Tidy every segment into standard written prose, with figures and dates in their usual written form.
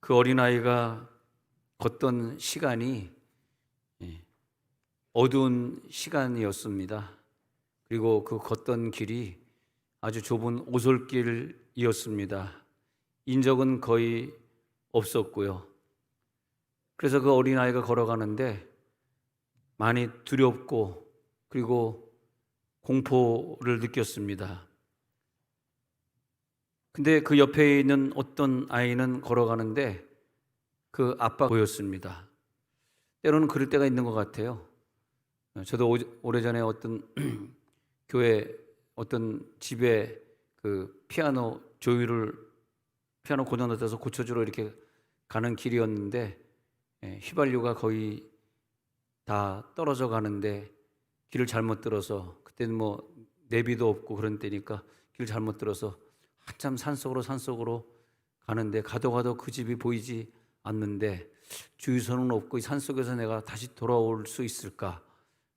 그 어린아이가 걷던 시간이 어두운 시간이었습니다. 그리고 그 걷던 길이 아주 좁은 오솔길이었습니다. 인적은 거의 없었고요. 그래서 그 어린아이가 걸어가는데 많이 두렵고 그리고 공포를 느꼈습니다. 근데 그 옆에 있는 어떤 아이는 걸어가는데 그 아빠가 보였습니다. 때로는 그럴 때가 있는 것 같아요. 저도 오래전에 어떤 교회 어떤 집에 그 피아노 고장났다서 고쳐주러 이렇게 가는 길이었는데 휘발유가 거의 다 떨어져 가는데 길을 잘못 들어서, 그때는 뭐 내비도 없고 그런 때니까 길을 잘못 들어서 한참 산속으로 가는데 가도 그 집이 보이지 않는데 주유소는 없고 이 산속에서 내가 다시 돌아올 수 있을까?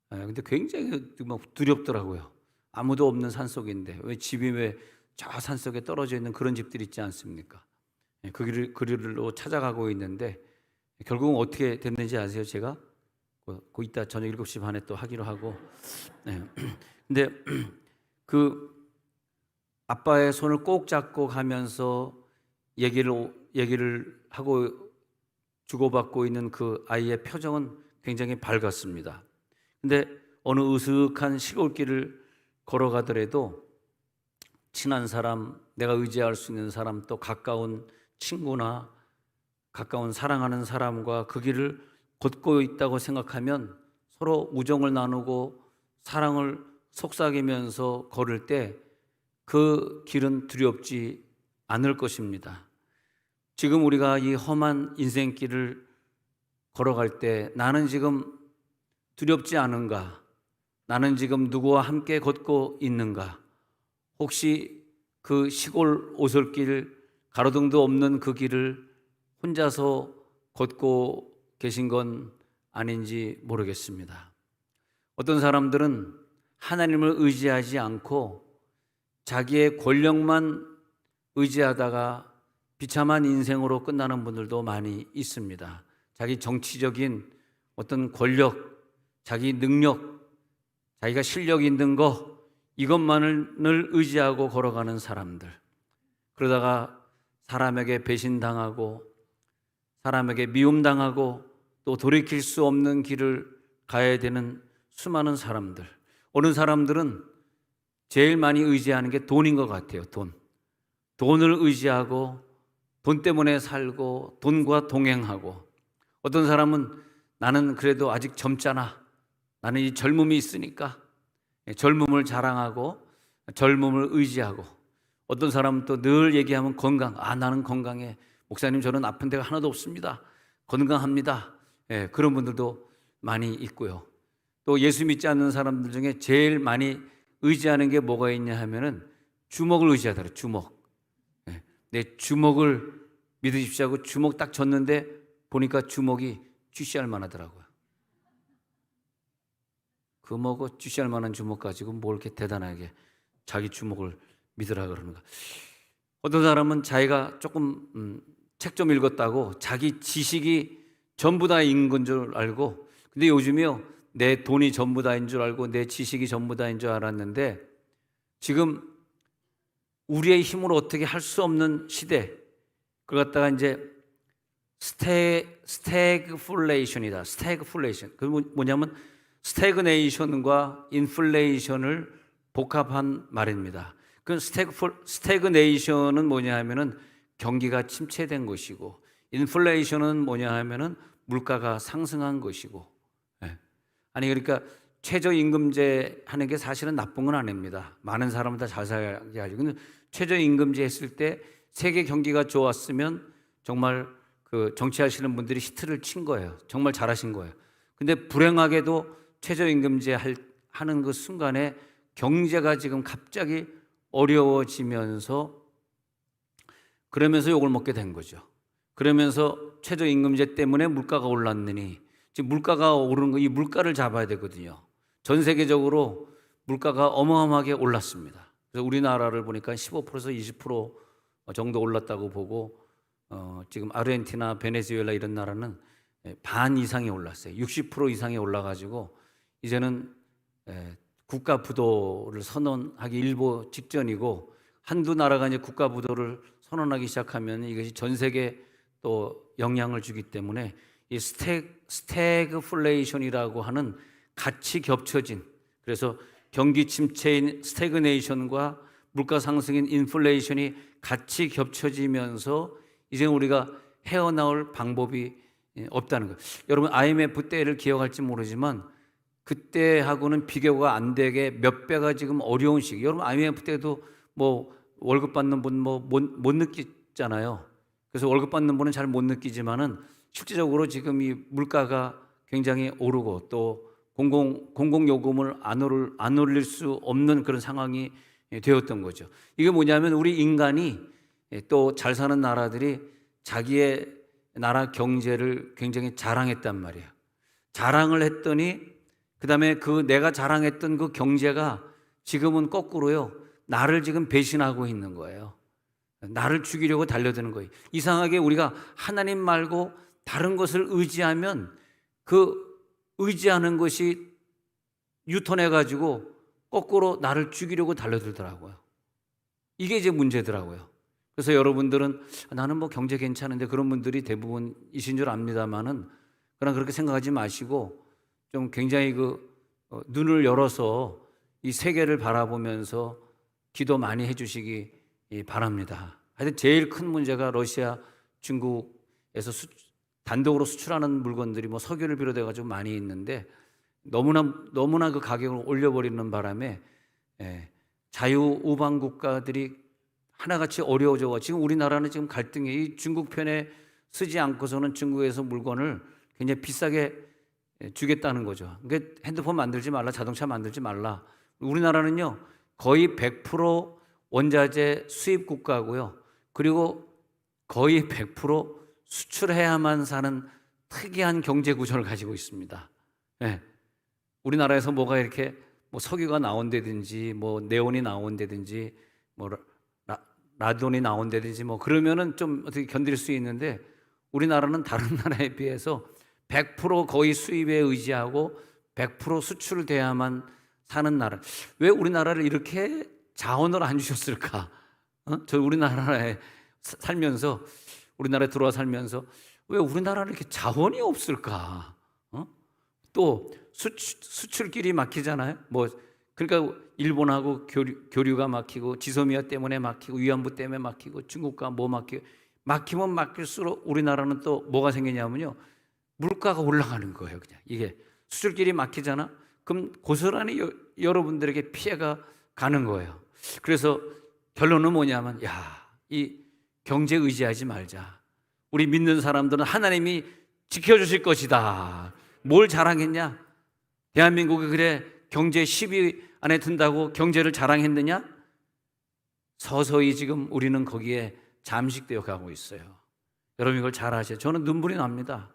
근데 굉장히 막 두렵더라고요. 아무도 없는 산속인데 왜 집이 왜 저 산속에 떨어져 있는 그런 집들 있지 않습니까? 그 길로 찾아가고 있는데 결국은 어떻게 됐는지 아세요? 제가 그 이따 저녁 7시 반에 또 하기로 하고. 근데 그 아빠의 손을 꼭 잡고 가면서 얘기를 하고 주고받고 있는 그 아이의 표정은 굉장히 밝았습니다. 근데 어느 으슥한 시골길을 걸어가더라도 친한 사람, 내가 의지할 수 있는 사람, 또 가까운 친구나 가까운 사랑하는 사람과 그 길을 걷고 있다고 생각하면 서로 우정을 나누고 사랑을 속삭이면서 걸을 때 그 길은 두렵지 않을 것입니다. 지금 우리가 이 험한 인생길을 걸어갈 때 나는 지금 두렵지 않은가? 나는 지금 누구와 함께 걷고 있는가? 혹시 그 시골 오솔길, 가로등도 없는 그 길을 혼자서 걷고 계신 건 아닌지 모르겠습니다. 어떤 사람들은 하나님을 의지하지 않고 자기의 권력만 의지하다가 비참한 인생으로 끝나는 분들도 많이 있습니다. 자기 정치적인 어떤 권력, 자기 능력, 자기가 실력 있는 거, 이것만을 의지하고 걸어가는 사람들. 그러다가 사람에게 배신당하고 사람에게 미움당하고 또 돌이킬 수 없는 길을 가야 되는 수많은 사람들. 어느 사람들은 제일 많이 의지하는 게 돈인 것 같아요. 돈을 의지하고 돈 때문에 살고 돈과 동행하고, 어떤 사람은 나는 그래도 아직 젊잖아, 나는 이 젊음이 있으니까 젊음을 자랑하고 젊음을 의지하고, 어떤 사람은 또 늘 얘기하면 건강, 나는 건강해, 목사님 저는 아픈 데가 하나도 없습니다, 건강합니다. 그런 분들도 많이 있고요. 또 예수 믿지 않는 사람들 중에 제일 많이 의지하는 게 뭐가 있냐 하면은 주먹을 의지하더라고요. 주먹. 내 주먹을 믿으십시오 하고 주먹 딱 줬는데 보니까 주먹이 GCR 만하더라고요. 그 뭐고 GCR 만한 주먹 가지고 뭘 이렇게 대단하게 자기 주먹을 믿으라 그러는가. 어떤 사람은 자기가 조금 책 좀 읽었다고 자기 지식이 전부 다인 건 줄 알고, 근데 요즘이요 내 돈이 전부 다인 줄 알고 내 지식이 전부 다인 줄 알았는데 지금 우리의 힘으로 어떻게 할 수 없는 시대, 그걸 갖다가 이제 스태그플레이션이다. 스태그플레이션. 그 뭐냐면 스태그네이션과 인플레이션을 복합한 말입니다. 그 스태그네이션은 뭐냐 하면은 경기가 침체된 것이고, 인플레이션은 뭐냐 하면은 물가가 상승한 것이고. 아니 그러니까 최저임금제 하는 게 사실은 나쁜 건 아닙니다. 많은 사람은 다 잘 살게 하죠. 근데 최저임금제 했을 때 세계 경기가 좋았으면 정말 그 정치하시는 분들이 히트를 친 거예요. 정말 잘하신 거예요. 근데 불행하게도 최저임금제 하는 그 순간에 경제가 지금 갑자기 어려워지면서 그러면서 욕을 먹게 된 거죠. 그러면서 최저임금제 때문에 물가가 올랐느니, 지금 물가가 오르는 거, 이 물가를 잡아야 되거든요. 전 세계적으로 물가가 어마어마하게 올랐습니다. 그래서 우리나라를 보니까 15%에서 20% 정도 올랐다고 보고, 지금 아르헨티나, 베네수엘라 이런 나라는 반 이상이 올랐어요. 60% 이상이 올라가지고 이제는 국가 부도를 선언하기 일보 직전이고, 한두 나라가 이제 국가 부도를 선언하기 시작하면 이것이 전 세계에 또 영향을 주기 때문에 이 스태그플레이션이라고 하는 같이 겹쳐진, 그래서 경기 침체인 스태그네이션과 물가 상승인 인플레이션이 같이 겹쳐지면서 이제 우리가 헤어나올 방법이 없다는 거예요. 여러분 IMF 때를 기억할지 모르지만 그때하고는 비교가 안 되게 몇 배가 지금 어려운 시기. 여러분 IMF 때도 뭐 월급 받는 분 뭐 못 느끼잖아요. 그래서 월급 받는 분은 잘 못 느끼지만은 실질적으로 지금 이 물가가 굉장히 오르고 또 공공 요금을 안 올릴 수 없는 그런 상황이 되었던 거죠. 이게 뭐냐면 우리 인간이 또 잘 사는 나라들이 자기의 나라 경제를 굉장히 자랑했단 말이에요. 자랑을 했더니 그다음에 그 내가 자랑했던 그 경제가 지금은 거꾸로요. 나를 지금 배신하고 있는 거예요. 나를 죽이려고 달려드는 거예요. 이상하게 우리가 하나님 말고 다른 것을 의지하면 그 의지하는 것이 유턴해 가지고 거꾸로 나를 죽이려고 달려들더라고요. 이게 이제 문제더라고요. 그래서 여러분들은 나는 뭐 경제 괜찮은데, 그런 분들이 대부분이신 줄 압니다만은 그러나 그렇게 생각하지 마시고 좀 굉장히 눈을 열어서 이 세계를 바라보면서 기도 많이 해주시기 바랍니다. 하여튼 제일 큰 문제가 러시아, 중국에서 단독으로 수출하는 물건들이 뭐 석유를 비롯해 가지고 많이 있는데 너무나 그 가격을 올려버리는 바람에 자유우방 국가들이 하나같이 어려워져. 지금 우리나라는 지금 갈등이, 이 중국 편에 쓰지 않고서는 중국에서 물건을 굉장히 비싸게 주겠다는 거죠. 그러니까 핸드폰 만들지 말라, 자동차 만들지 말라. 우리나라는요 거의 100% 원자재 수입 국가고요. 그리고 거의 100% 수출해야만 사는 특이한 경제 구조를 가지고 있습니다. 네. 우리나라에서 뭐가 이렇게 뭐 석유가 나온다든지 뭐 네온이 나온다든지 뭐 라돈이 나온다든지 뭐 그러면은 좀 어떻게 견딜 수 있는데, 우리나라는 다른 나라에 비해서 100% 거의 수입에 의지하고 100% 수출돼야만 사는 나라. 왜 우리나라를 이렇게 자원을 안 주셨을까? 저 우리나라에 살면서, 우리나라에 들어와 살면서 왜 우리나라는 이렇게 자원이 없을까? 또 수출길이 막히잖아요. 뭐 그러니까 일본하고 교류가 막히고, 지소미아 때문에 막히고, 위안부 때문에 막히고, 중국과 뭐 막히면 막힐수록 우리나라는 또 뭐가 생기냐면요, 물가가 올라가는 거예요. 그냥 이게 수출길이 막히잖아. 그럼 고스란히 여러분들에게 피해가 가는 거예요. 그래서 결론은 뭐냐면, 이 경제 의지하지 말자. 우리 믿는 사람들은 하나님이 지켜주실 것이다. 뭘 자랑했냐? 대한민국이 그래 경제 10위 안에 든다고 경제를 자랑했느냐? 서서히 지금 우리는 거기에 잠식되어 가고 있어요. 여러분 이걸 잘 아셔요. 저는 눈물이 납니다.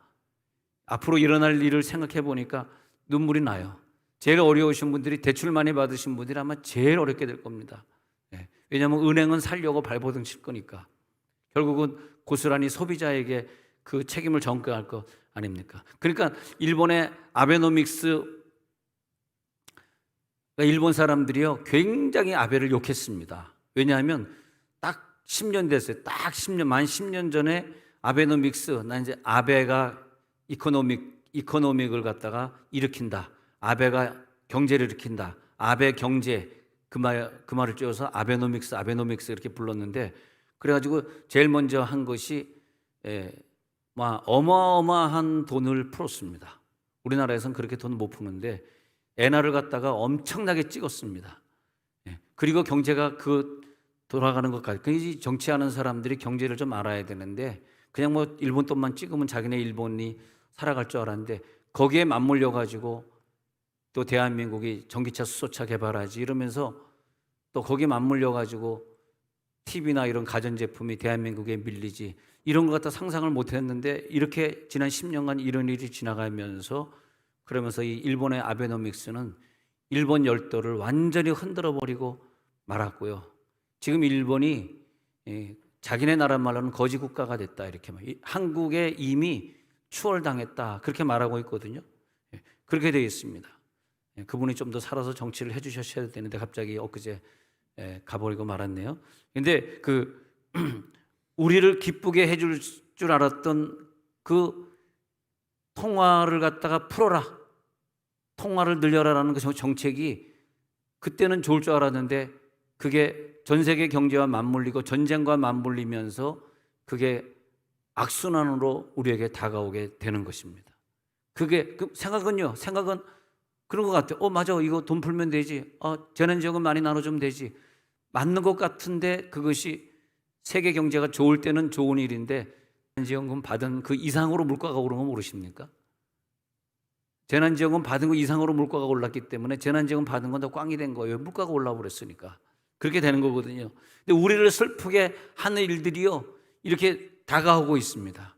앞으로 일어날 일을 생각해 보니까 눈물이 나요. 제일 어려우신 분들이, 대출 많이 받으신 분들이 아마 제일 어렵게 될 겁니다. 왜냐하면 은행은 살려고 발버둥 칠 거니까. 결국은 고스란히 소비자에게 그 책임을 전가할 거 아닙니까? 그러니까 일본의 아베노믹스, 일본 사람들이요 굉장히 아베를 욕했습니다. 왜냐하면 딱 10년 됐어요. 딱 10년, 만 10년 전에 아베노믹스, 나 이제 아베가 이코노믹을 갖다가 일으킨다. 아베가 경제를 일으킨다. 아베 경제, 그 말을 띄워서 아베노믹스 이렇게 불렀는데, 그래가지고 제일 먼저 한 것이 어마어마한 돈을 풀었습니다. 우리나라에서는 그렇게 돈 못 푸는데 엔화를 갖다가 엄청나게 찍었습니다. 그리고 경제가 돌아가는 것까지. 그 정치하는 사람들이 경제를 좀 알아야 되는데, 그냥 뭐 일본 돈만 찍으면 자기네 일본이 살아갈 줄 알았는데, 거기에 맞물려 가지고 또 대한민국이 전기차, 수소차 개발하지 이러면서 또 거기에 맞물려 가지고 TV나 이런 가전제품이 대한민국에 밀리지, 이런 것 갖다 상상을 못 했는데, 이렇게 지난 10년간 이런 일이 지나가면서, 그러면서 이 일본의 아베노믹스는 일본 열도를 완전히 흔들어 버리고 말았고요. 지금 일본이 자기네 나라 말로는 거지 국가가 됐다 이렇게 한국에 이미 추월당했다 그렇게 말하고 있거든요. 그렇게 되어 있습니다. 그분이 좀 더 살아서 정치를 해주셨어야 되는데 갑자기 엊그제 가버리고 말았네요. 근데 우리를 기쁘게 해줄 줄 알았던 그 통화를 갖다가 풀어라, 통화를 늘려라라는 그 정책이 그때는 좋을 줄 알았는데 그게 전 세계 경제와 맞물리고 전쟁과 맞물리면서 그게 악순환으로 우리에게 다가오게 되는 것입니다. 그게 생각은 그런 것 같아요. 맞아, 이거 돈 풀면 되지. 재난지원금 많이 나눠주면 되지. 맞는 것 같은데 그것이 세계 경제가 좋을 때는 좋은 일인데 재난지원금 받은 그 이상으로 물가가 오른 거 모르십니까? 재난지원금 받은 거 이상으로 물가가 올랐기 때문에 재난지원금 받은 건 다 꽝이 된 거예요. 물가가 올라버렸으니까. 그렇게 되는 거거든요. 근데 우리를 슬프게 하는 일들이요, 이렇게 다가오고 있습니다.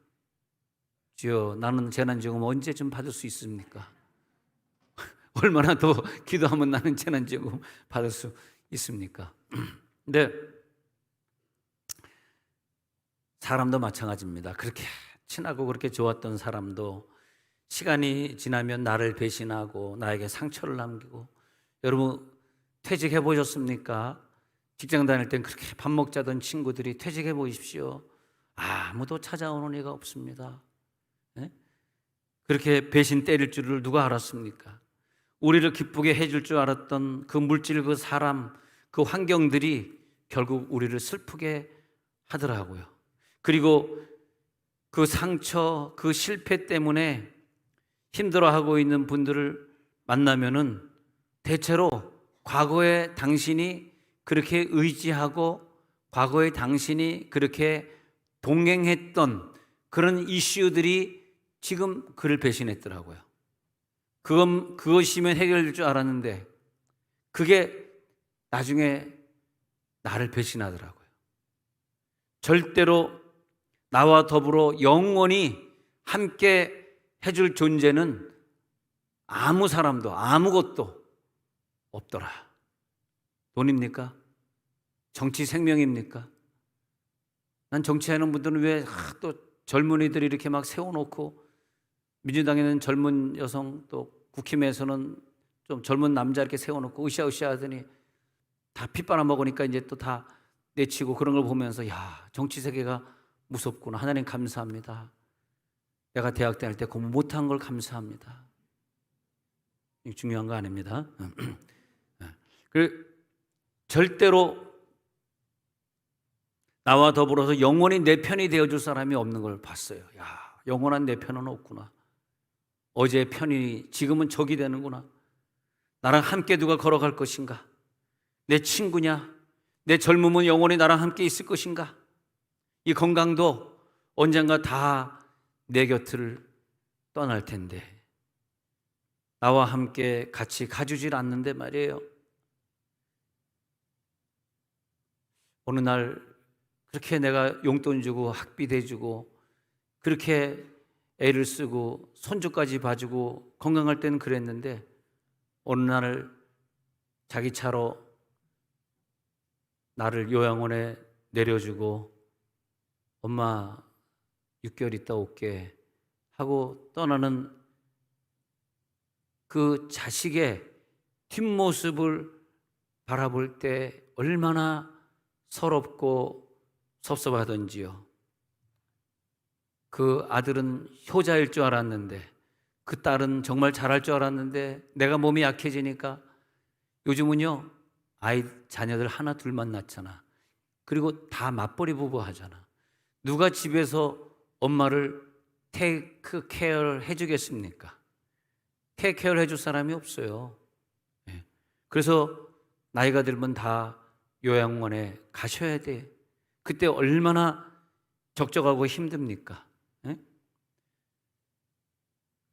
주여, 나는 재난지원금 언제쯤 받을 수 있습니까? 얼마나 더 기도하면 나는 재난지원금 받을 수 있습니까? 근데 사람도 마찬가지입니다. 그렇게 친하고 그렇게 좋았던 사람도 시간이 지나면 나를 배신하고 나에게 상처를 남기고, 여러분 퇴직해 보셨습니까? 직장 다닐 땐 그렇게 밥 먹자던 친구들이 퇴직해 보십시오. 아무도 찾아오는 애가 없습니다. 네? 그렇게 배신 때릴 줄을 누가 알았습니까? 우리를 기쁘게 해줄 줄 알았던 그 물질, 그 사람, 그 환경들이 결국 우리를 슬프게 하더라고요. 그리고 그 상처, 그 실패 때문에 힘들어하고 있는 분들을 만나면은 대체로 과거에 당신이 그렇게 의지하고 과거에 당신이 그렇게 동행했던 그런 이슈들이 지금 그를 배신했더라고요. 그것이면 해결될 줄 알았는데 그게 나중에 나를 배신하더라고요. 절대로 나와 더불어 영원히 함께 해줄 존재는 아무 사람도 아무것도 없더라. 돈입니까? 정치 생명입니까? 난 정치하는 분들은 왜 또 젊은이들이 이렇게 막 세워놓고, 민주당에는 젊은 여성, 또 국힘에서는 좀 젊은 남자 이렇게 세워놓고 으쌰으쌰 하더니 다 피 빨아먹으니까 이제 또 다 내치고, 그런 걸 보면서 야, 정치 세계가 무섭구나. 하나님 감사합니다. 내가 대학 다닐 때 공부 못한 걸 감사합니다. 이거 중요한 거 아닙니다. 절대로 나와 더불어서 영원히 내 편이 되어줄 사람이 없는 걸 봤어요. 야, 영원한 내 편은 없구나. 어제의 편이 지금은 적이 되는구나. 나랑 함께 누가 걸어갈 것인가? 내 친구냐? 내 젊음은 영원히 나랑 함께 있을 것인가? 이 건강도 언젠가 다 내 곁을 떠날 텐데 나와 함께 같이 가주질 않는데 말이에요. 어느 날 그렇게 내가 용돈 주고 학비 대주고 그렇게 애를 쓰고 손주까지 봐주고 건강할 때는 그랬는데, 어느 날 자기 차로 나를 요양원에 내려주고 엄마 6개월 있다 올게 하고 떠나는 그 자식의 뒷모습을 바라볼 때 얼마나 서럽고 섭섭하던지요. 그 아들은 효자일 줄 알았는데, 그 딸은 정말 잘할 줄 알았는데 내가 몸이 약해지니까, 요즘은요 자녀들 하나 둘만 낳잖아. 그리고 다 맞벌이 부부 하잖아. 누가 집에서 엄마를 테이크 케어를 해주겠습니까? 테이크 케어를 해줄 사람이 없어요. 그래서 나이가 들면 다 요양원에 가셔야 돼. 그때 얼마나 적적하고 힘듭니까?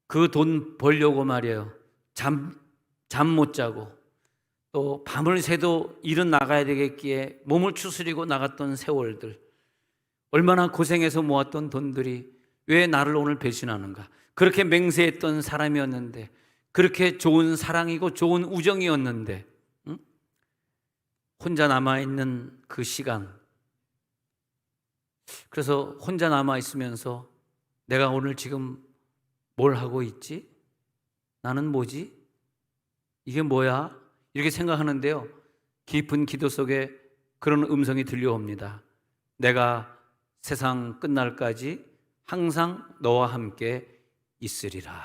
그 돈 벌려고 말이에요. 잠 못 자고 또 밤을 새도 일은 나가야 되겠기에 몸을 추스리고 나갔던 세월들, 얼마나 고생해서 모았던 돈들이 왜 나를 오늘 배신하는가? 그렇게 맹세했던 사람이었는데, 그렇게 좋은 사랑이고 좋은 우정이었는데, 혼자 남아있는 그 시간, 그래서 혼자 남아 있으면서 내가 오늘 지금 뭘 하고 있지? 나는 뭐지? 이게 뭐야? 이렇게 생각하는데요, 깊은 기도 속에 그런 음성이 들려옵니다. 내가 세상 끝날까지 항상 너와 함께 있으리라.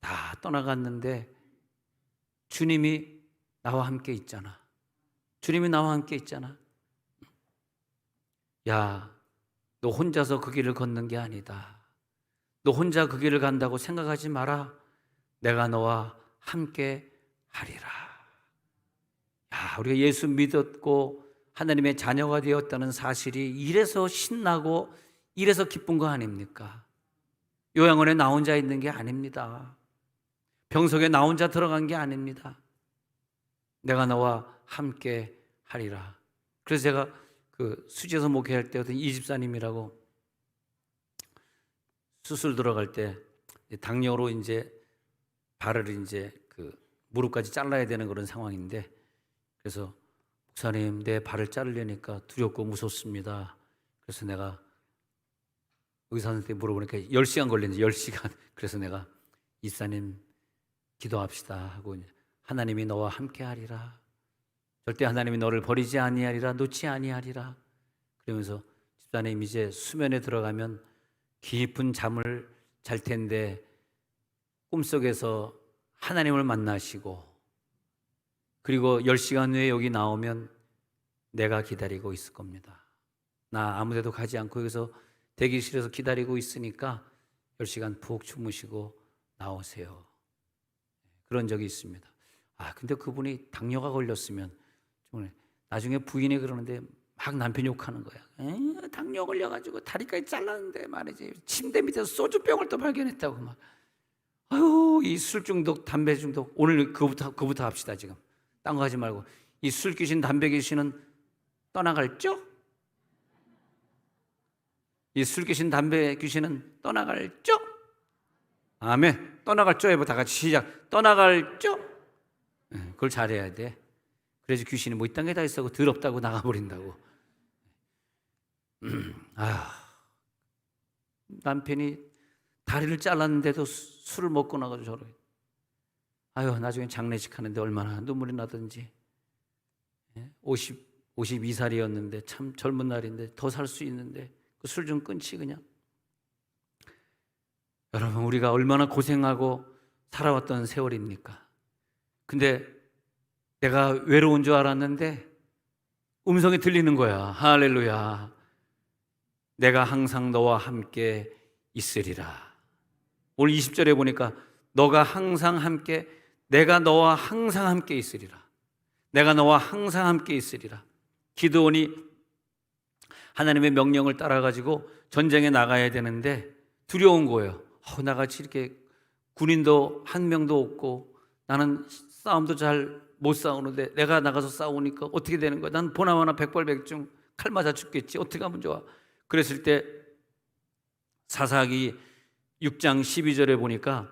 다 떠나갔는데 주님이 나와 함께 있잖아. 주님이 나와 함께 있잖아. 야, 너 혼자서 그 길을 걷는 게 아니다. 너 혼자 그 길을 간다고 생각하지 마라. 내가 너와 함께 하리라. 야, 우리가 예수 믿었고 하나님의 자녀가 되었다는 사실이 이래서 신나고 이래서 기쁜 거 아닙니까? 요양원에 나 혼자 있는 게 아닙니다. 병석에 나 혼자 들어간 게 아닙니다. 내가 너와 함께 하리라. 그래서 제가 그 수지에서 목회할 때 어떤 이 집사님이라고 수술 들어갈 때 당뇨로 이제 발을 이제 그 무릎까지 잘라야 되는 그런 상황인데, 그래서 목사님, 내 발을 자르려니까 두렵고 무섭습니다. 그래서 내가 의사한테 물어보니까 10시간 걸리는데 10시간. 그래서 내가 이사님 기도합시다 하고, 하나님이 너와 함께 하리라. 절대 하나님이 너를 버리지 아니하리라. 놓지 아니하리라. 그러면서 집사님 이제 수면에 들어가면 깊은 잠을 잘 텐데 꿈속에서 하나님을 만나시고, 그리고 10시간 후에 여기 나오면 내가 기다리고 있을 겁니다. 나 아무 데도 가지 않고 여기서 대기실에서 기다리고 있으니까 10시간 푹 주무시고 나오세요. 그런 적이 있습니다. 근데 그분이 당뇨가 걸렸으면, 나중에 부인이 그러는데 막 남편 욕하는 거야. 당뇨 걸려가지고 다리까지 잘랐는데 말이지, 침대 밑에서 소주병을 또 발견했다고 막. 아유, 이 술 중독, 담배 중독. 오늘 그부터 합시다. 지금 딴 거 하지 말고. 이 술 귀신, 담배 귀신은 떠나갈 죠? 이 술 귀신, 담배 귀신은 떠나갈 죠? 아멘. 떠나갈 죠 해봐. 다 같이 시작. 떠나갈 죠? 그걸 잘해야 돼. 그래서 귀신이 뭐 이딴 게 다 있어 더럽다고 나가버린다고. 남편이 다리를 잘랐는데도 술을 먹고 나가지고 저러. 나중에 장례식 하는데 얼마나 눈물이 나든지. 52살이었는데 참 젊은 날인데 더 살 수 있는데 그 술 좀 끊지 그냥. 여러분, 우리가 얼마나 고생하고 살아왔던 세월입니까? 근데 내가 외로운 줄 알았는데 음성이 들리는 거야. 할렐루야. 내가 항상 너와 함께 있으리라. 오늘 20절에 보니까 너가 항상 함께, 내가 너와 항상 함께 있으리라. 내가 너와 항상 함께 있으리라. 기드온이 하나님의 명령을 따라가지고 전쟁에 나가야 되는데 두려운 거예요. 나같이 이렇게 군인도 한 명도 없고 나는 싸움도 잘 못 싸우는데 내가 나가서 싸우니까 어떻게 되는 거야? 난 보나마나 백발백중 칼 맞아 죽겠지. 어떻게 하면 좋아? 그랬을 때 사사기 6장 12절에 보니까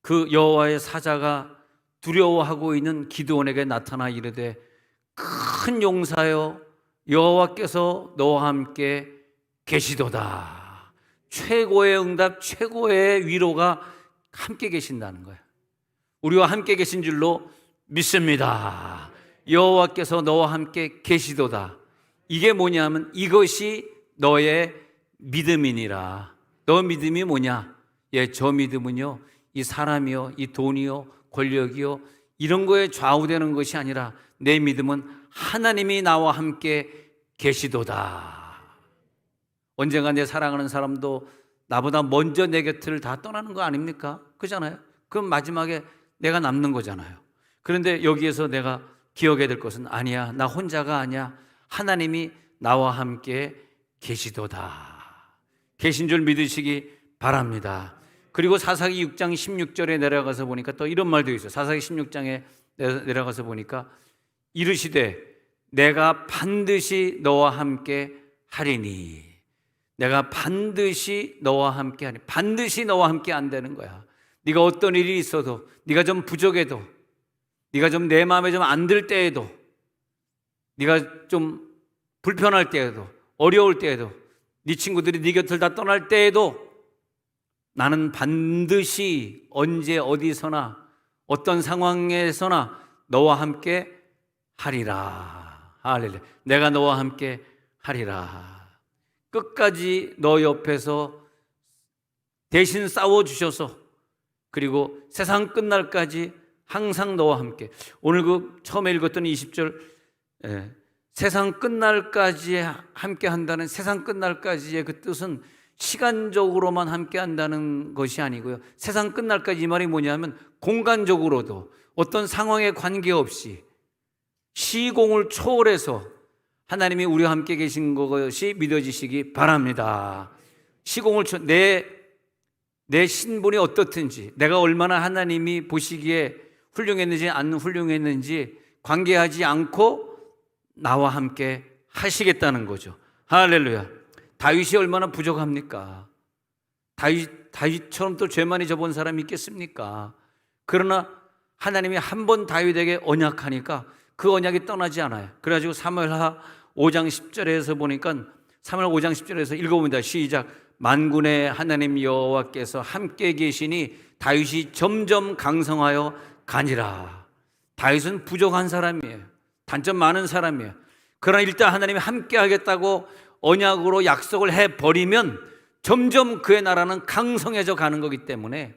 그 여호와의 사자가 두려워하고 있는 기드온에게 나타나 이르되, 큰 용사여, 여호와께서 너와 함께 계시도다. 최고의 응답, 최고의 위로가 함께 계신다는 거예요. 우리와 함께 계신 줄로 믿습니다. 여호와께서 너와 함께 계시도다. 이게 뭐냐면 이것이 너의 믿음이니라. 너 믿음이 뭐냐? 저 믿음은요, 이 사람이요, 이 돈이요, 권력이요, 이런 거에 좌우되는 것이 아니라 내 믿음은 하나님이 나와 함께 계시도다. 언젠가 내 사랑하는 사람도 나보다 먼저 내 곁을 다 떠나는 거 아닙니까? 그잖아요. 그럼 마지막에 내가 남는 거잖아요. 그런데 여기에서 내가 기억해야 될 것은, 아니야, 나 혼자가 아니야. 하나님이 나와 함께 계시도다. 계신 줄 믿으시기 바랍니다. 그리고 사사기 6장 16절에 내려가서 보니까 또 이런 말도 있어요. 사사기 16장에 내려가서 보니까 이르시되 내가 반드시 너와 함께 하리니. 내가 반드시 너와 함께 하니. 반드시 너와 함께 한다는 거야. 네가 어떤 일이 있어도, 네가 좀 부족해도, 네가 좀 내 마음에 좀 안 들 때에도, 네가 좀 불편할 때에도, 어려울 때에도, 네 친구들이 네 곁을 다 떠날 때에도 나는 반드시 언제 어디서나 어떤 상황에서나 너와 함께 하리라. 할렐루야. 내가 너와 함께 하리라. 끝까지 너 옆에서 대신 싸워주셔서, 그리고 세상 끝날까지 항상 너와 함께. 오늘 그 처음에 읽었던 20절, 세상 끝날까지 함께 한다는, 세상 끝날까지의 그 뜻은 시간적으로만 함께 한다는 것이 아니고요, 세상 끝날까지 이 말이 뭐냐면 공간적으로도 어떤 상황에 관계없이 시공을 초월해서 하나님이 우리와 함께 계신 것이 믿어지시기 바랍니다. 시공을 내 신분이 어떻든지, 내가 얼마나 하나님이 보시기에 훌륭했는지 안 훌륭했는지 관계하지 않고 나와 함께 하시겠다는 거죠. 할렐루야. 다윗이 얼마나 부족합니까? 다윗처럼 또 죄 많이 져본 사람이 있겠습니까? 그러나 하나님이 한 번 다윗에게 언약하니까 그 언약이 떠나지 않아요. 그래가지고 사무엘하 5장 10절에서 보니까, 사무엘 5장 10절에서 읽어봅니다. 시작. 만군의 하나님 여호와께서 함께 계시니 다윗이 점점 강성하여 가니라. 다윗은 부족한 사람이에요. 단점 많은 사람이에요. 그러나 일단 하나님이 함께 하겠다고 언약으로 약속을 해버리면 점점 그의 나라는 강성해져 가는 거기 때문에,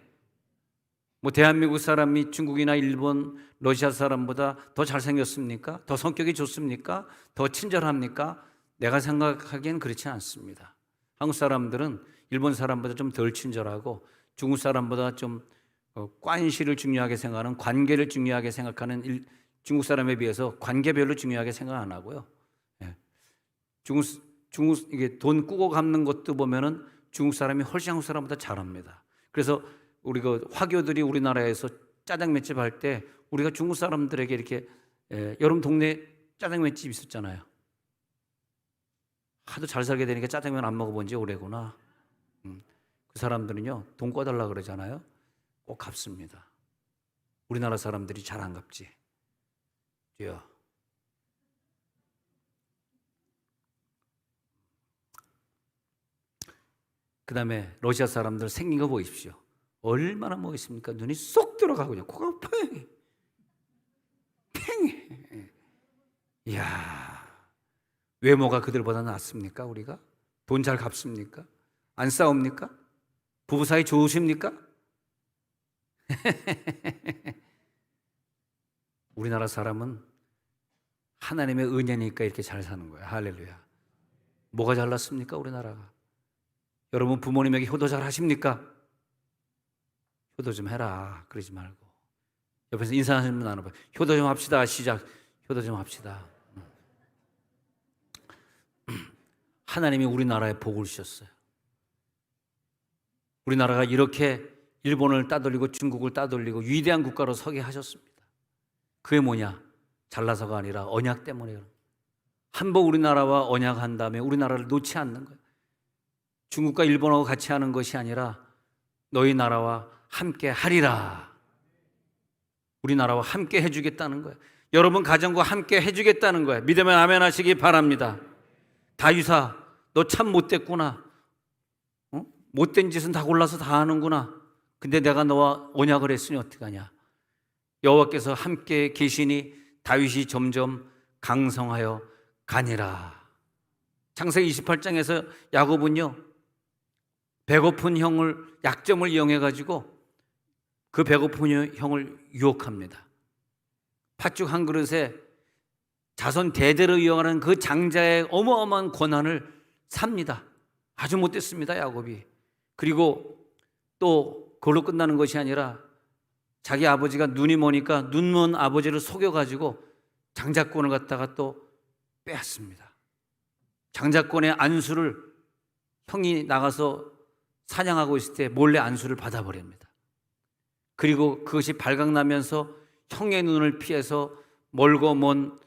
뭐 대한민국 사람이 중국이나 일본, 러시아 사람보다 더 잘생겼습니까? 더 성격이 좋습니까? 더 친절합니까? 내가 생각하기엔 그렇지 않습니다. 한국 사람들은 일본 사람보다 좀 덜 친절하고, 중국 사람보다 좀 관시를 중요하게 생각하는, 관계를 중요하게 생각하는 중국 사람에 비해서 관계 별로 중요하게 생각 안 하고요. 중국 이게 돈 꾸고 갚는 것도 보면은 중국 사람이 훨씬 한국 사람보다 잘합니다. 그래서 우리 그 화교들이 우리나라에서 짜장면집 할 때 우리가 중국 사람들에게 이렇게, 여러분 동네 짜장면집 있었잖아요. 하도 잘 살게 되니까 짜장면 안 먹어본 지 오래구나. 그 사람들은요, 돈 꿔달라 그러잖아요. 꼭 갚습니다. 우리나라 사람들이 잘 안 갚지. 그 다음에 러시아 사람들 생긴 거 보십시오. 얼마나 멋있습니까? 눈이 쏙 들어가고 그냥 코가 팽팽해. 이야, 외모가 그들보다 낫습니까? 우리가? 돈 잘 갚습니까? 안 싸웁니까? 부부 사이 좋으십니까? 우리나라 사람은 하나님의 은혜니까 이렇게 잘 사는 거예요. 할렐루야. 뭐가 잘났습니까? 우리나라가. 여러분 부모님에게 효도 잘 하십니까? 효도 좀 해라. 그러지 말고 옆에서 인사하시는 분 나눠봐요. 효도 좀 합시다. 시작. 효도 좀 합시다. 하나님이 우리나라에 복을 주셨어요. 우리나라가 이렇게 일본을 따돌리고 중국을 따돌리고 위대한 국가로 서게 하셨습니다. 그게 뭐냐? 잘나서가 아니라 언약 때문에. 한번 우리나라와 언약한 다음에 우리나라를 놓지 않는 거예요. 중국과 일본하고 같이 하는 것이 아니라 너희 나라와 함께 하리라. 우리나라와 함께 해주겠다는 거예요. 여러분 가정과 함께 해주겠다는 거예요. 믿으면 아멘 하시기 바랍니다. 다윗아, 너 참 못됐구나. 못된 짓은 다 골라서 다 하는구나. 근데 내가 너와 언약을 했으니 어떡하냐. 여호와께서 함께 계시니 다윗이 점점 강성하여 가니라. 창세기 28장에서 야곱은요, 배고픈 형을, 약점을 이용해가지고 그 배고픈 형을 유혹합니다. 팥죽 한 그릇에 자손 대대로 이어가는 그 장자의 어마어마한 권한을 삽니다. 아주 못됐습니다, 야곱이. 그리고 또 그걸로 끝나는 것이 아니라 자기 아버지가 눈이 머니까 눈먼 아버지를 속여가지고 장자권을 갖다가 또 빼앗습니다. 장자권의 안수를 형이 나가서 사냥하고 있을 때 몰래 안수를 받아버립니다. 그리고 그것이 발각나면서 형의 눈을 피해서 멀고 먼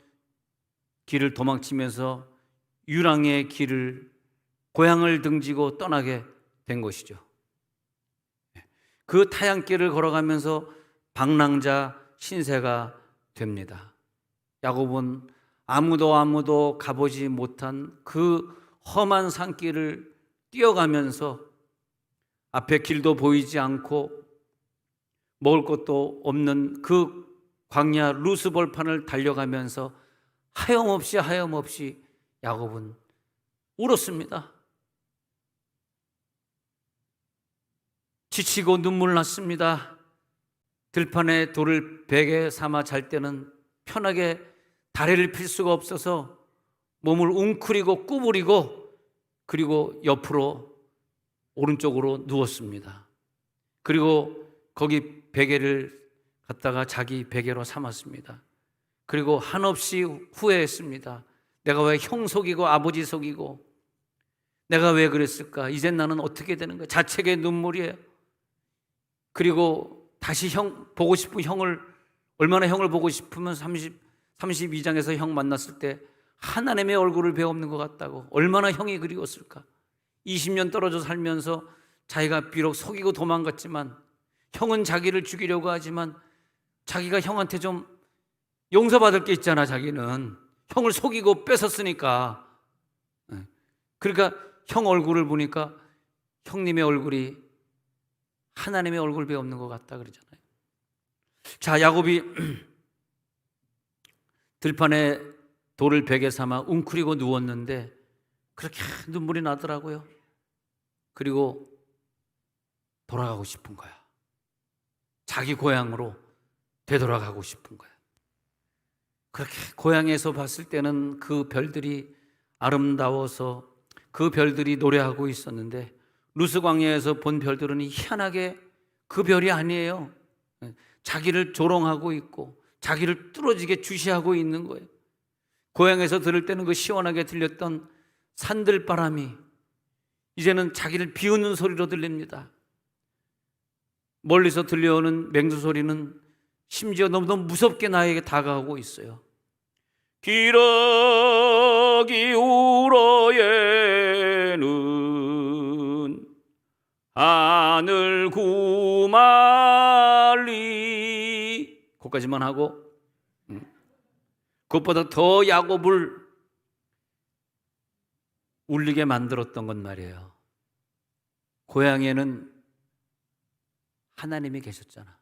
길을 도망치면서 유랑의 길을, 고향을 등지고 떠나게 된 것이죠. 그 타향길을 걸어가면서 방랑자 신세가 됩니다. 야곱은 아무도 가보지 못한 그 험한 산길을 뛰어가면서 앞에 길도 보이지 않고 먹을 것도 없는 그 광야 루스볼판을 달려가면서 하염없이 야곱은 울었습니다. 지치고 눈물 났습니다. 들판에 돌을 베개 삼아 잘 때는 편하게 다리를 필 수가 없어서 몸을 웅크리고 구부리고 그리고 옆으로 오른쪽으로 누웠습니다. 그리고 거기 베개를 갖다가 자기 베개로 삼았습니다. 그리고 한없이 후회했습니다. 내가 왜 형 속이고 아버지 속이고 내가 왜 그랬을까? 이젠 나는 어떻게 되는 거야? 자책의 눈물이에요. 그리고 다시 보고 싶은 얼마나 형을 보고 싶으면 32장에서 형 만났을 때 하나님의 얼굴을 배우는 것 같다고. 얼마나 형이 그리웠을까? 20년 떨어져 살면서 자기가 비록 속이고 도망갔지만 형은 자기를 죽이려고 하지만 자기가 형한테 좀 용서받을 게 있잖아. 자기는 형을 속이고 뺏었으니까. 그러니까 형 얼굴을 보니까 형님의 얼굴이 하나님의 얼굴 배우는 것 같다 그러잖아요. 자, 야곱이 들판에 돌을 베개 삼아 웅크리고 누웠는데 그렇게 눈물이 나더라고요. 그리고 돌아가고 싶은 거야. 자기 고향으로 되돌아가고 싶은 거야. 그렇게 고향에서 봤을 때는 그 별들이 아름다워서 그 별들이 노래하고 있었는데 루스 광야에서 본 별들은 희한하게 그 별이 아니에요. 자기를 조롱하고 있고 자기를 뚫어지게 주시하고 있는 거예요. 고향에서 들을 때는 그 시원하게 들렸던 산들바람이 이제는 자기를 비웃는 소리로 들립니다. 멀리서 들려오는 맹수 소리는 심지어 너무너무 무섭게 나에게 다가오고 있어요. 기러기 우러에는 하늘 구말리 거기까지만 하고 그것보다 더 야곱을 울리게 만들었던 건 말이에요. 고향에는 하나님이 계셨잖아.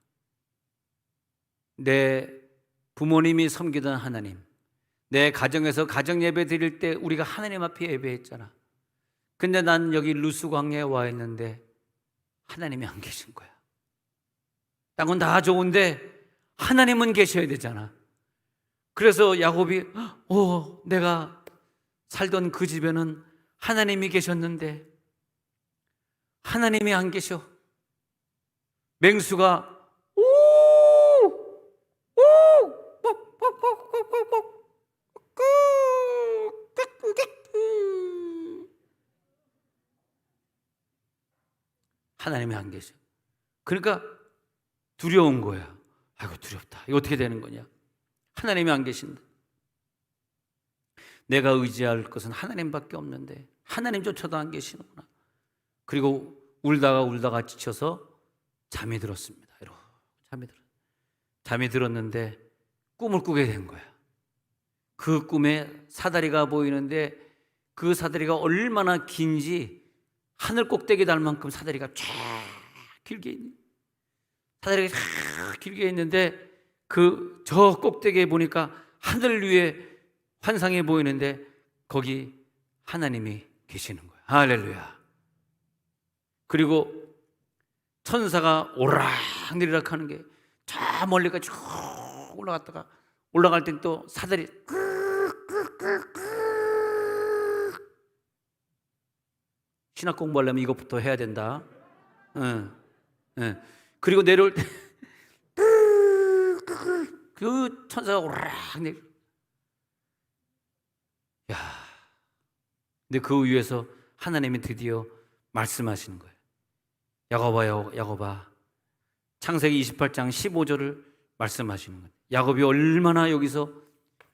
내 부모님이 섬기던 하나님, 내 가정에서 가정 예배 드릴 때 우리가 하나님 앞에 예배했잖아. 근데 난 여기 루스 광야에 와 있는데 하나님이 안 계신 거야. 땅은 다 좋은데 하나님은 계셔야 되잖아. 그래서 야곱이 내가 살던 그 집에는 하나님이 계셨는데 하나님이 안 계셔. 맹수가 하나님이 안 계셔. 그러니까 두려운 거야. 아이고 두렵다. 이거 어떻게 되는 거냐? 하나님이 안 계신다. 내가 의지할 것은 하나님밖에 없는데 하나님조차도 안 계시는구나. 그리고 울다가 지쳐서 잠이 들었습니다. 잠이 들었는데 꿈을 꾸게 된 거야. 그 꿈에 사다리가 보이는데 그 사다리가 얼마나 긴지 하늘 꼭대기 달 만큼 사다리가 쫙 길게 있는, 사다리가 쫙 길게 있는데 저 꼭대기에 보니까 하늘 위에 환상이 보이는데 거기 하나님이 계시는 거야. 할렐루야. 그리고 천사가 오락내리락 하는 게 저 멀리까지 쭉 올라갔다가 올라갈 땐 또 사다리 신학 공부하려면 이것부터 해야 된다. 그리고 내려올 때 그 천사가 오락내리. 야, 근데 그 위에서 하나님이 드디어 말씀하시는 거예요. 야곱아. 창세기 28장 15절을 말씀하시는 거예요. 야곱이 얼마나 여기서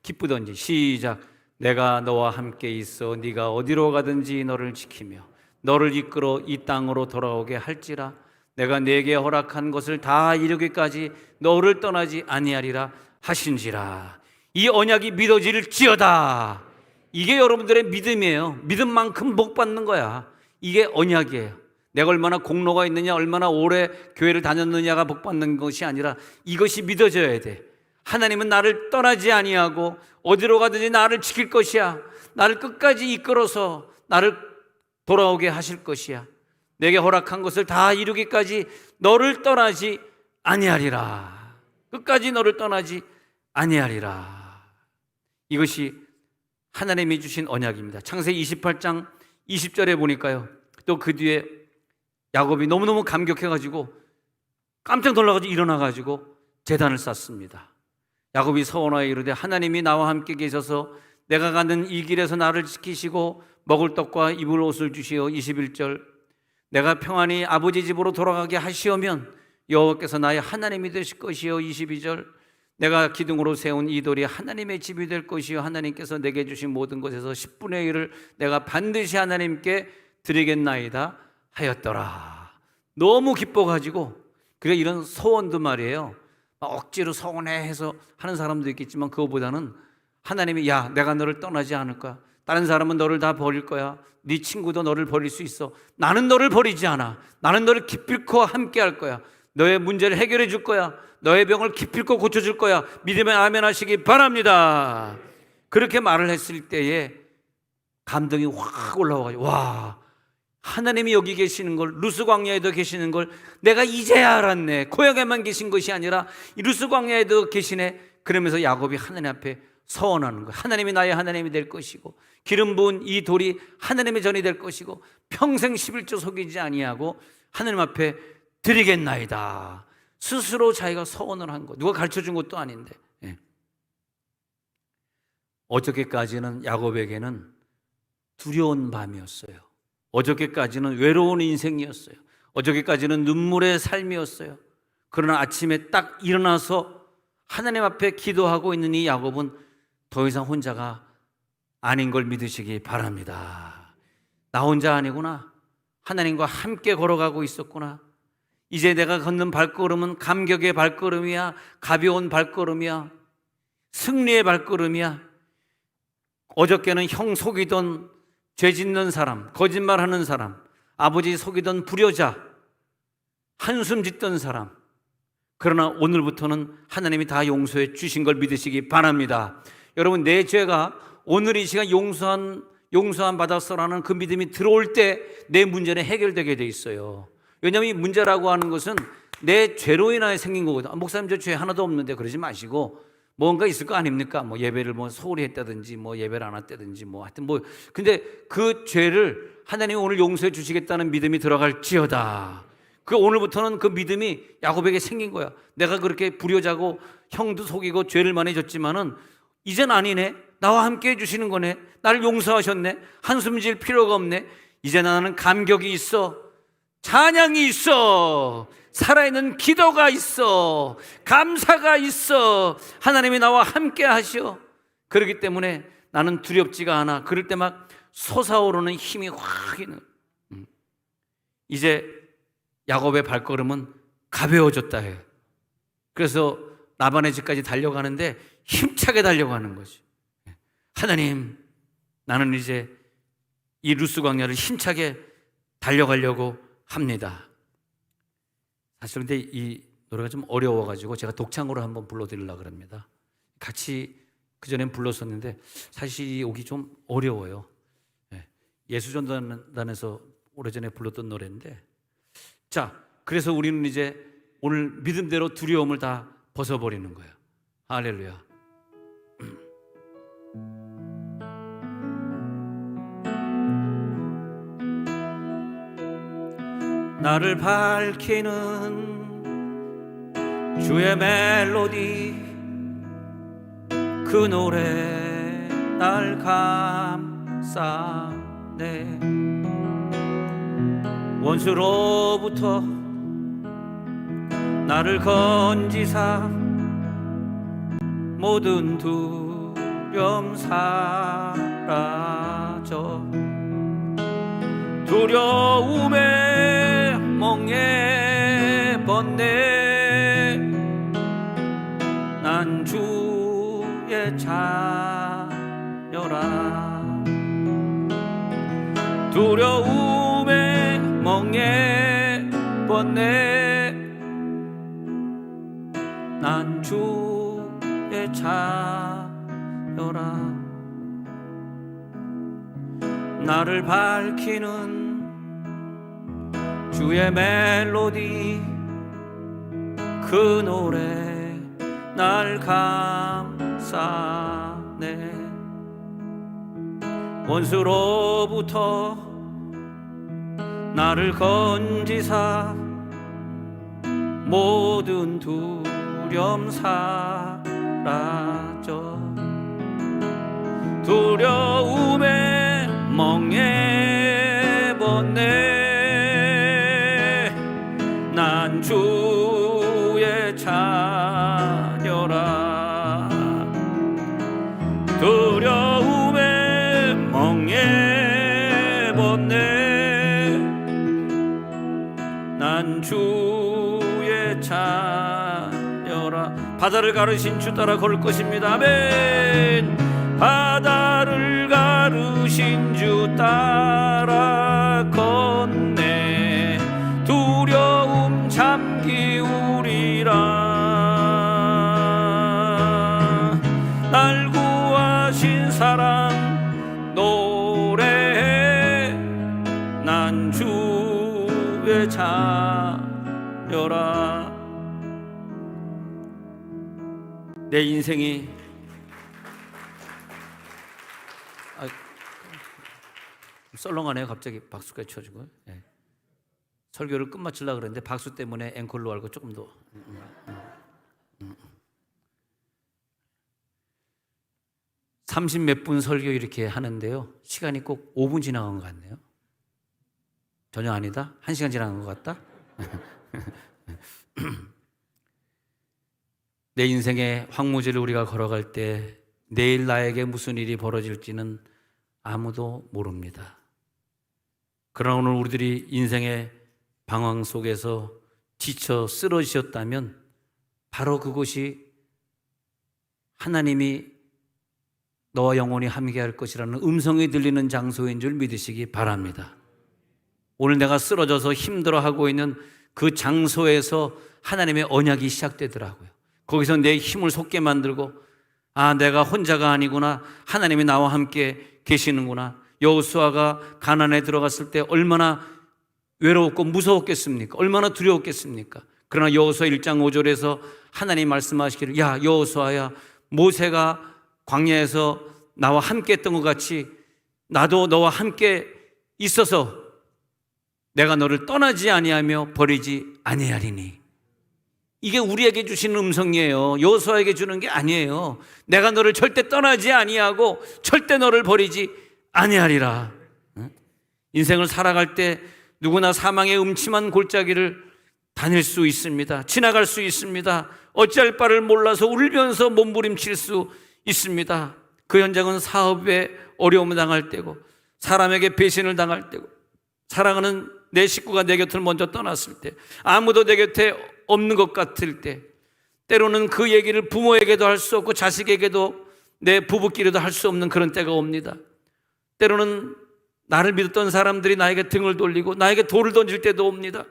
기쁘던지. 시작. 내가 너와 함께 있어 네가 어디로 가든지 너를 지키며 너를 이끌어 이 땅으로 돌아오게 할지라. 내가 네게 허락한 것을 다 이루기까지 너를 떠나지 아니하리라 하신지라. 이 언약이 믿어질지어다. 이게 여러분들의 믿음이에요. 믿음만큼 복 받는 거야. 이게 언약이에요. 내가 얼마나 공로가 있느냐, 얼마나 오래 교회를 다녔느냐가 복 받는 것이 아니라 이것이 믿어져야 돼. 하나님은 나를 떠나지 아니하고 어디로 가든지 나를 지킬 것이야. 나를 끝까지 이끌어서 나를 돌아오게 하실 것이야. 내게 허락한 것을 다 이루기까지 너를 떠나지 아니하리라. 끝까지 너를 떠나지 아니하리라. 이것이 하나님이 주신 언약입니다. 창세기 28장 20절에 보니까요, 또 그 뒤에 야곱이 너무너무 감격해가지고 깜짝 놀라가지고 일어나가지고 제단을 쌓습니다. 야곱이 서원하여 이르되 하나님이 나와 함께 계셔서 내가 가는 이 길에서 나를 지키시고 먹을 떡과 입을 옷을 주시어 21절 내가 평안히 아버지 집으로 돌아가게 하시오면 여호와께서 나의 하나님이 되실 것이요 22절 내가 기둥으로 세운 이 돌이 하나님의 집이 될 것이요 하나님께서 내게 주신 모든 것에서 10분의 1을 내가 반드시 하나님께 드리겠나이다 하였더라. 너무 기뻐가지고, 그래 이런 소원도 말이에요, 억지로 서원해 해서 하는 사람도 있겠지만 그거보다는 하나님이 야 내가 너를 떠나지 않을 거야. 다른 사람은 너를 다 버릴 거야. 네 친구도 너를 버릴 수 있어. 나는 너를 버리지 않아. 나는 너를 기필코 함께 할 거야. 너의 문제를 해결해 줄 거야. 너의 병을 기필코 고쳐줄 거야. 믿음에 아멘 하시기 바랍니다. 그렇게 말을 했을 때에 감동이 확 올라와가지고 와, 하나님이 여기 계시는 걸, 루스 광야에도 계시는 걸 내가 이제야 알았네. 고향에만 계신 것이 아니라 이 루스 광야에도 계시네. 그러면서 야곱이 하나님 앞에 서원하는 거예요. 하나님이 나의 하나님이 될 것이고 기름 부은 이 돌이 하나님의 전이 될 것이고 평생 11조 속이지 아니하고 하나님 앞에 드리겠나이다. 스스로 자기가 서원을 한 거, 누가 가르쳐준 것도 아닌데. 어저께까지는 야곱에게는 두려운 밤이었어요. 어저께까지는 외로운 인생이었어요. 어저께까지는 눈물의 삶이었어요. 그러나 아침에 딱 일어나서 하나님 앞에 기도하고 있는 이 야곱은 더 이상 혼자가 아닌 걸 믿으시기 바랍니다. 나 혼자 아니구나. 하나님과 함께 걸어가고 있었구나. 이제 내가 걷는 발걸음은 감격의 발걸음이야. 가벼운 발걸음이야. 승리의 발걸음이야. 어저께는 형 속이던 죄 짓는 사람, 거짓말하는 사람, 아버지 속이던 불효자, 한숨 짓던 사람, 그러나 오늘부터는 하나님이 다 용서해 주신 걸 믿으시기 바랍니다. 여러분, 내 죄가 오늘 이 시간 용서한 받았어라는 그 믿음이 들어올 때 내 문제는 해결되게 돼 있어요. 왜냐하면 이 문제라고 하는 것은 내 죄로 인하여 생긴 거거든요. 목사님 저 죄 하나도 없는데 그러지 마시고 뭔가 있을 거 아닙니까? 뭐 예배를 뭐 소홀히 했다든지 뭐 예배를 안 했다든지 뭐 하여튼 뭐, 근데 그 죄를 하나님이 오늘 용서해 주시겠다는 믿음이 들어갈지어다. 그 오늘부터는 그 믿음이 야곱에게 생긴 거야. 내가 그렇게 불효자고 형도 속이고 죄를 많이 졌지만은 이젠 아니네. 나와 함께 해주시는 거네. 나를 용서하셨네. 한숨 질 필요가 없네. 이제 나는 감격이 있어. 찬양이 있어. 살아있는 기도가 있어. 감사가 있어. 하나님이 나와 함께 하시오. 그렇기 때문에 나는 두렵지가 않아. 그럴 때 막 솟아오르는 힘이 확 있는. 이제 야곱의 발걸음은 가벼워졌다 해. 그래서 라반의 집까지 달려가는데 힘차게 달려가는 거지. 하나님, 나는 이제 이 루스 광야를 힘차게 달려가려고 합니다. 사실 근데 이 노래가 좀 어려워가지고 제가 독창으로 한번 불러드리려고 합니다. 같이 그전엔 불렀었는데 사실 오기 좀 어려워요. 예수전단에서 오래전에 불렀던 노래인데, 자, 그래서 우리는 이제 오늘 믿음대로 두려움을 다 벗어버리는 거예요. 할렐루야. 나를 밝히는 주의 멜로디, 그 노래 날 감싸네. 원수로부터 나를 건지사 모든 두려움 사라져. 두려움에 멍에 번뇌 난 주의 두려움에 멍에 뻗네. 난 주의 자녀라. 나를 밝히는 주의 멜로디, 그 노래 날 감싸네. 원수로부터 나를 건지사 모든 두려움 사라져. 두려움에 멍에 벗네. 난 주의 자녀라. 두려움에 멍에 벗네. 난 주의 자녀라. 바다를 가르신 주 따라 걸을 것입니다. 아멘. 바다를 가르신 주 따라 걷네. 두려움 잠기우리라. 날 구하신 사랑 노래해. 난 주의 자녀라. 내 인생이 썰렁하네요. 갑자기 박수까지 쳐주고. 네. 설교를 끝마치려고 그랬는데 박수 때문에 앵콜로 알고 조금 더. 30몇 분 설교 이렇게 하는데요, 시간이 꼭 5분 지나간 것 같네요. 전혀 아니다? 1시간 지나간 것 같다? 내 인생의 황무지를 우리가 걸어갈 때 내일 나에게 무슨 일이 벌어질지는 아무도 모릅니다. 그러나 오늘 우리들이 인생의 방황 속에서 지쳐 쓰러지셨다면 바로 그곳이 하나님이 너와 영원히 함께할 것이라는 음성이 들리는 장소인 줄 믿으시기 바랍니다. 오늘 내가 쓰러져서 힘들어하고 있는 그 장소에서 하나님의 언약이 시작되더라고요. 거기서 내 힘을 솟게 만들고, 아, 내가 혼자가 아니구나, 하나님이 나와 함께 계시는구나. 여호수아가 가나안에 들어갔을 때 얼마나 외로웠고 무서웠겠습니까? 얼마나 두려웠겠습니까? 그러나 여호수아 1장 5절에서 하나님 말씀하시기를, 야 여호수아야, 모세가 광야에서 나와 함께 했던 것 같이 나도 너와 함께 있어서 내가 너를 떠나지 아니하며 버리지 아니하리니. 이게 우리에게 주시는 음성이에요. 여호수아에게 주는 게 아니에요. 내가 너를 절대 떠나지 아니하고 절대 너를 버리지 아니하리라. 인생을 살아갈 때 누구나 사망의 음침한 골짜기를 다닐 수 있습니다. 지나갈 수 있습니다. 어찌할 바를 몰라서 울면서 몸부림칠 수 있습니다. 그 현장은 사업에 어려움을 당할 때고, 사람에게 배신을 당할 때고, 사랑하는 내 식구가 내 곁을 먼저 떠났을 때, 아무도 내 곁에 없는 것 같을 때, 때로는 그 얘기를 부모에게도 할 수 없고 자식에게도, 내 부부끼리도 할 수 없는 그런 때가 옵니다. 때로는 나를 믿었던 사람들이 나에게 등을 돌리고 나에게 돌을 던질 때도 옵니다.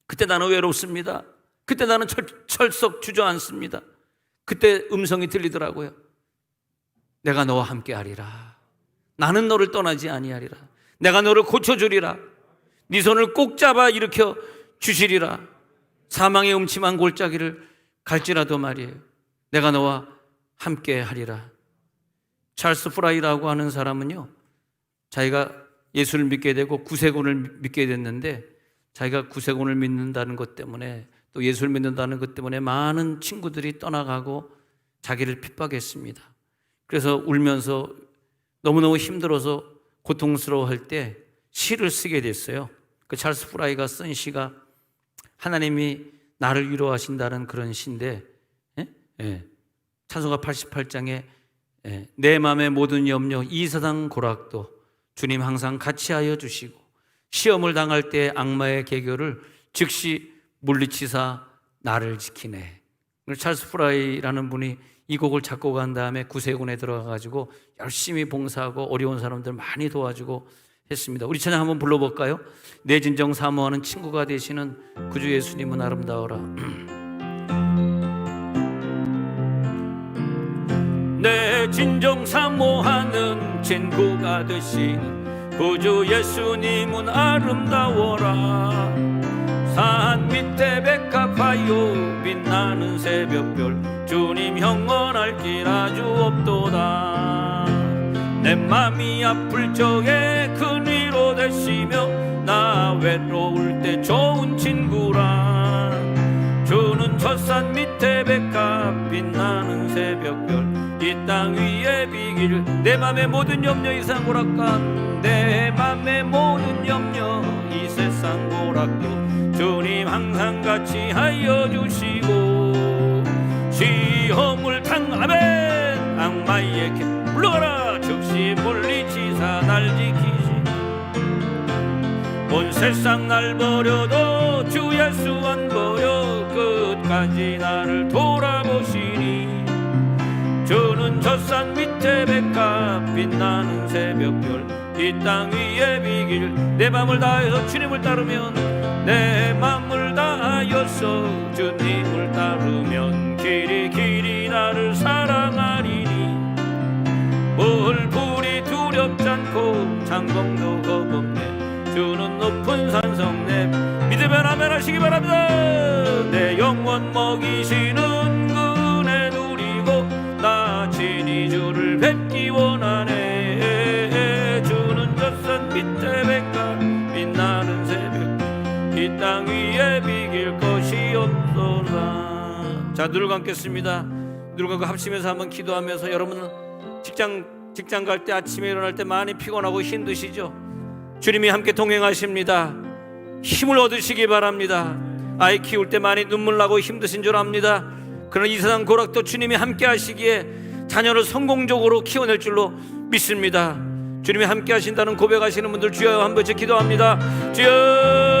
그때 나는 외롭습니다. 그때 나는 철썩 주저앉습니다. 그때 음성이 들리더라고요. 내가 너와 함께하리라. 나는 너를 떠나지 아니하리라. 내가 너를 고쳐주리라. 네 손을 꼭 잡아 일으켜 주시리라. 사망의 음침한 골짜기를 갈지라도 말이에요, 내가 너와 함께하리라. 찰스 프라이라고 하는 사람은요, 자기가 예수를 믿게 되고 구세군을 믿게 됐는데, 자기가 구세군을 믿는다는 것 때문에, 또 예수를 믿는다는 것 때문에 많은 친구들이 떠나가고 자기를 핍박했습니다. 그래서 울면서 너무너무 힘들어서 고통스러워할 때 시를 쓰게 됐어요. 그 찰스 프라이가 쓴 시가 하나님이 나를 위로하신다는 그런 시인데, 찬송가 88장에 내 맘의 모든 염려 이 세상 고락도 주님 항상 같이 하여 주시고, 시험을 당할 때 악마의 계교를 즉시 물리치사 나를 지키네. 찰스 프라이라는 분이 이 곡을 작곡한 다음에 구세군에 들어가가지고 열심히 봉사하고 어려운 사람들 많이 도와주고 했습니다. 우리 찬양 한번 불러볼까요? 내 진정 사모하는 친구가 되시는 구주 예수님은 아름다워라. 내 진정 사모하는 친구가 되시는 구주 예수님은 아름다워라. 산 밑에 백합하여 빛나는 새벽별 주님 영원할 길 아주 없도다. 내 맘이 아플 적에 큰 위로 되시며 나 외로울 때 좋은 친구라. 주는 저 산 밑에 백합 빛나는 새벽별 이 땅 위에 비길 내 맘의 모든 염려 이 세상 고락간 내 맘의 모든 염려 이 세상 고락도 주님 항상 같이 하여 주시고 시험을 당하면 악마에게 물러가라 즉시 물리치사 날 지키시. 온 세상 날 버려도 주 예수 안 버려 끝까지 나를 돌아보시니. 주는 저 산 밑에 백합 빛나는 새벽별 이 땅 위에 비길 내 맘을 다해서 주님을 따르면 내 맘을 다하여서 주님을 따르면 길이 길이 나를 사랑하리니. 뭘 불이 두렵지 않고 장공도 겁없네 주는 높은 산성 내 믿으면 아멘 하시기 바랍니다. 내 영원 먹이시는 은혜 누리고 나 친히 주를 뵙기 원하네. 주는 저 산 밑에 백합 빛나는 새벽 이 땅 위에 비길 것이 없도다. 자, 눈을 감겠습니다. 눈을 감고 합심해서 한번 기도하면서 여러분은 직장 갈 때 아침에 일어날 때 많이 피곤하고 힘드시죠? 주님이 함께 동행하십니다. 힘을 얻으시기 바랍니다. 아이 키울 때 많이 눈물 나고 힘드신 줄 압니다. 그러나 이 세상 고락도 주님이 함께 하시기에 자녀를 성공적으로 키워낼 줄로 믿습니다. 주님이 함께 하신다는 고백하시는 분들 주여 한번 기도합니다. 주여